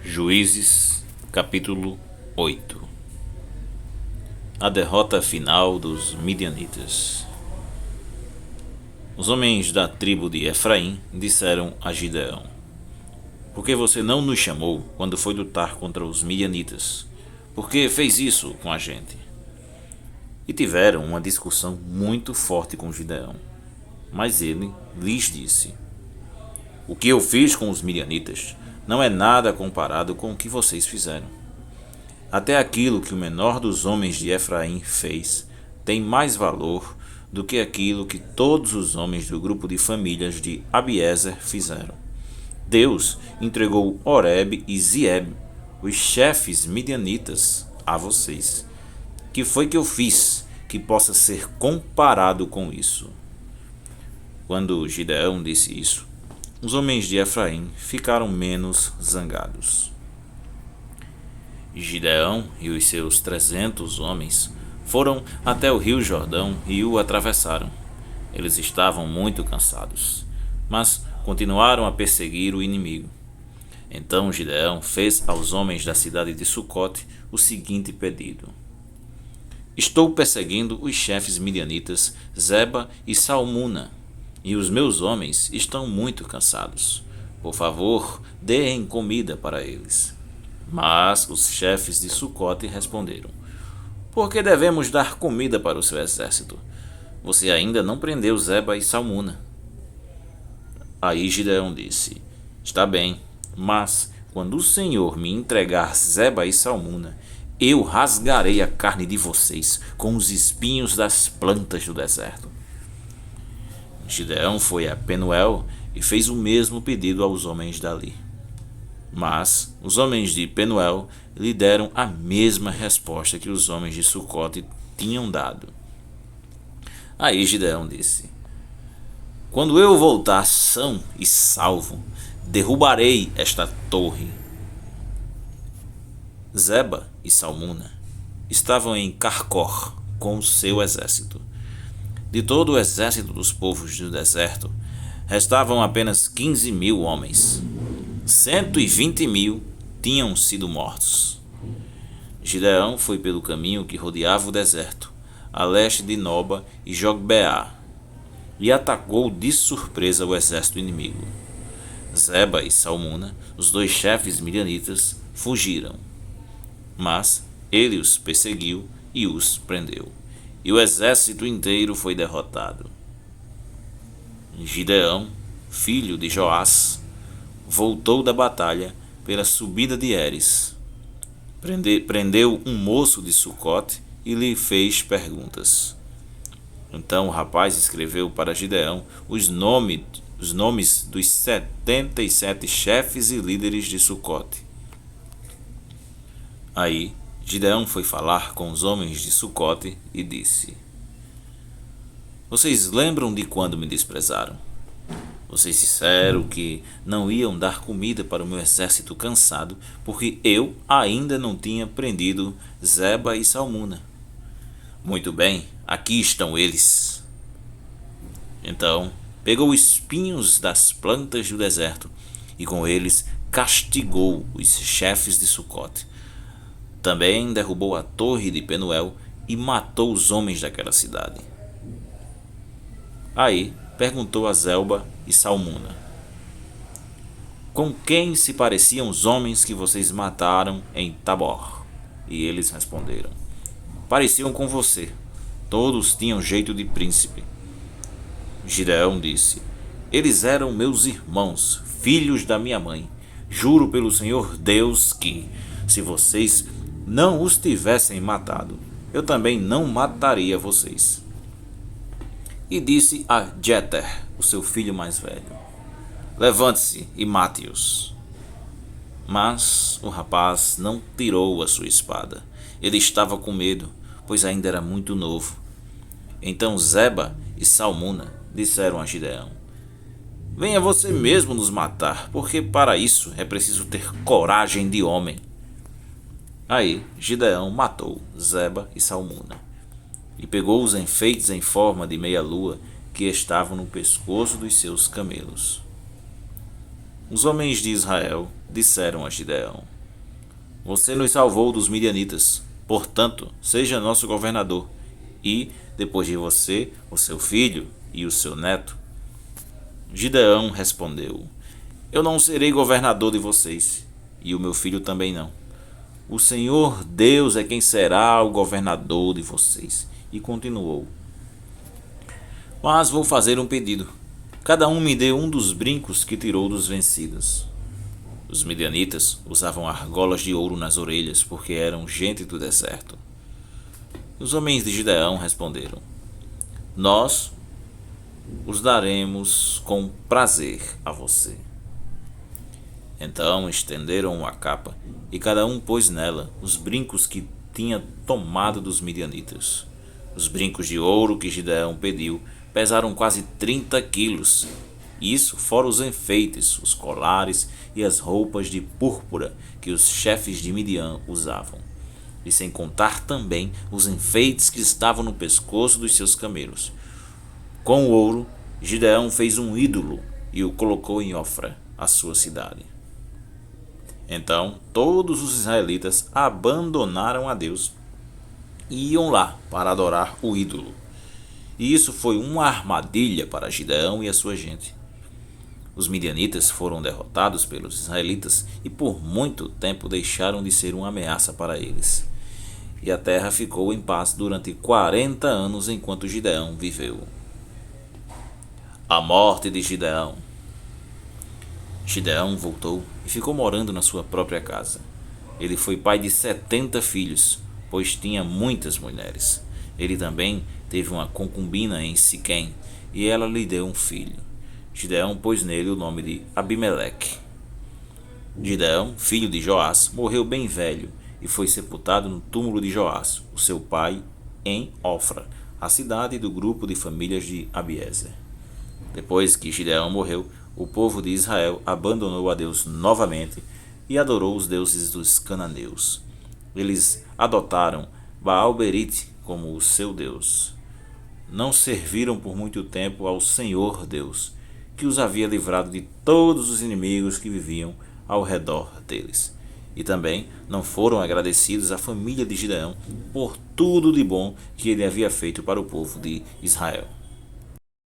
Juízes, capítulo 8. A derrota final dos midianitas. Os homens da tribo de Efraim disseram a Gideão: Por que você não nos chamou quando foi lutar contra os midianitas? Por que fez isso com a gente? E tiveram uma discussão muito forte com Gideão. Mas ele lhes disse: O que eu fiz com os midianitas não é nada comparado com o que vocês fizeram. Até aquilo que o menor dos homens de Efraim fez tem mais valor do que aquilo que todos os homens do grupo de famílias de Abiezer fizeram. Deus entregou Oreb e Zeeb, os chefes midianitas, a vocês. Que foi que eu fiz que possa ser comparado com isso? Quando Gideão disse isso, os homens de Efraim ficaram menos zangados. Gideão e os seus 300 homens foram até o rio Jordão e o atravessaram. Eles estavam muito cansados, mas continuaram a perseguir o inimigo. Então Gideão fez aos homens da cidade de Sucote o seguinte pedido: Estou perseguindo os chefes midianitas Zeba e Salmuna, e os meus homens estão muito cansados. Por favor, deem comida para eles. Mas os chefes de Sucote responderam: Por que devemos dar comida para o seu exército? Você ainda não prendeu Zeba e Salmuna. Aí Gideão disse: Está bem, mas quando o Senhor me entregar Zeba e Salmuna, eu rasgarei a carne de vocês com os espinhos das plantas do deserto. Gideão foi a Penuel e fez o mesmo pedido aos homens dali. Mas os homens de Penuel lhe deram a mesma resposta que os homens de Sucote tinham dado. Aí Gideão disse: Quando eu voltar são e salvo, derrubarei esta torre. Zeba e Salmuna estavam em Carcor com o seu exército. De todo o exército dos povos do deserto, restavam apenas 15.000 homens. 120.000 tinham sido mortos. Gideão foi pelo caminho que rodeava o deserto, a leste de Noba e Jogbeá, e atacou de surpresa o exército inimigo. Zeba e Salmuna, os dois chefes midianitas, fugiram. Mas ele os perseguiu e os prendeu, e o exército inteiro foi derrotado. Gideão, filho de Joás, voltou da batalha pela subida de Heres. Prendeu um moço de Sucote e lhe fez perguntas. Então o rapaz escreveu para Gideão os nomes dos 77 chefes e líderes de Sucote. Aí Gideão foi falar com os homens de Sucote e disse: Vocês lembram de quando me desprezaram? Vocês disseram que não iam dar comida para o meu exército cansado, porque eu ainda não tinha prendido Zeba e Salmuna. Muito bem, aqui estão eles. Então pegou espinhos das plantas do deserto e com eles castigou os chefes de Sucote. Também derrubou a torre de Penuel e matou os homens daquela cidade. Aí perguntou a Zeba e Salmuna: Com quem se pareciam os homens que vocês mataram em Tabor? E eles responderam: Pareciam com você. Todos tinham jeito de príncipe. Gideão disse: Eles eram meus irmãos, filhos da minha mãe. Juro pelo Senhor Deus que, se vocês não os tivessem matado, eu também não mataria vocês. E disse a Jeter, o seu filho mais velho: Levante-se e mate-os. Mas o rapaz não tirou a sua espada. Ele estava com medo, pois ainda era muito novo. Então Zeba e Salmuna disseram a Gideão: Venha você mesmo nos matar, porque para isso é preciso ter coragem de homem. Aí Gideão matou Zeba e Salmuna, e pegou os enfeites em forma de meia-lua que estavam no pescoço dos seus camelos. Os homens de Israel disseram a Gideão: você nos salvou dos midianitas, portanto, seja nosso governador, e, depois de você, o seu filho e o seu neto. Gideão respondeu: Eu não serei governador de vocês, e o meu filho também não. O Senhor Deus é quem será o governador de vocês. E continuou: Mas vou fazer um pedido. Cada um me dê um dos brincos que tirou dos vencidos. Os midianitas usavam argolas de ouro nas orelhas porque eram gente do deserto. Os homens de Gideão responderam: Nós os daremos com prazer a você. Então estenderam uma capa e cada um pôs nela os brincos que tinha tomado dos midianitas. Os brincos de ouro que Gideão pediu pesaram quase 30 quilos. Isso fora os enfeites, os colares e as roupas de púrpura que os chefes de Midian usavam. E sem contar também os enfeites que estavam no pescoço dos seus camelos. Com o ouro, Gideão fez um ídolo e o colocou em Ofra, a sua cidade. Então todos os israelitas abandonaram a Deus e iam lá para adorar o ídolo. E isso foi uma armadilha para Gideão e a sua gente. Os midianitas foram derrotados pelos israelitas e por muito tempo deixaram de ser uma ameaça para eles. E a terra ficou em paz durante 40 anos enquanto Gideão viveu. A morte de Gideão. Gideão voltou e ficou morando na sua própria casa. Ele foi pai de 70 filhos, pois tinha muitas mulheres. Ele também teve uma concubina em Siquém, e ela lhe deu um filho. Gideão pôs nele o nome de Abimeleque. Gideão, filho de Joás, morreu bem velho e foi sepultado no túmulo de Joás, o seu pai, em Ofra, a cidade do grupo de famílias de Abiezer. Depois que Gideão morreu, o povo de Israel abandonou a Deus novamente e adorou os deuses dos cananeus. Eles adotaram Baal-berite como o seu Deus. Não serviram por muito tempo ao Senhor Deus, que os havia livrado de todos os inimigos que viviam ao redor deles. E também não foram agradecidos à família de Gideão por tudo de bom que ele havia feito para o povo de Israel.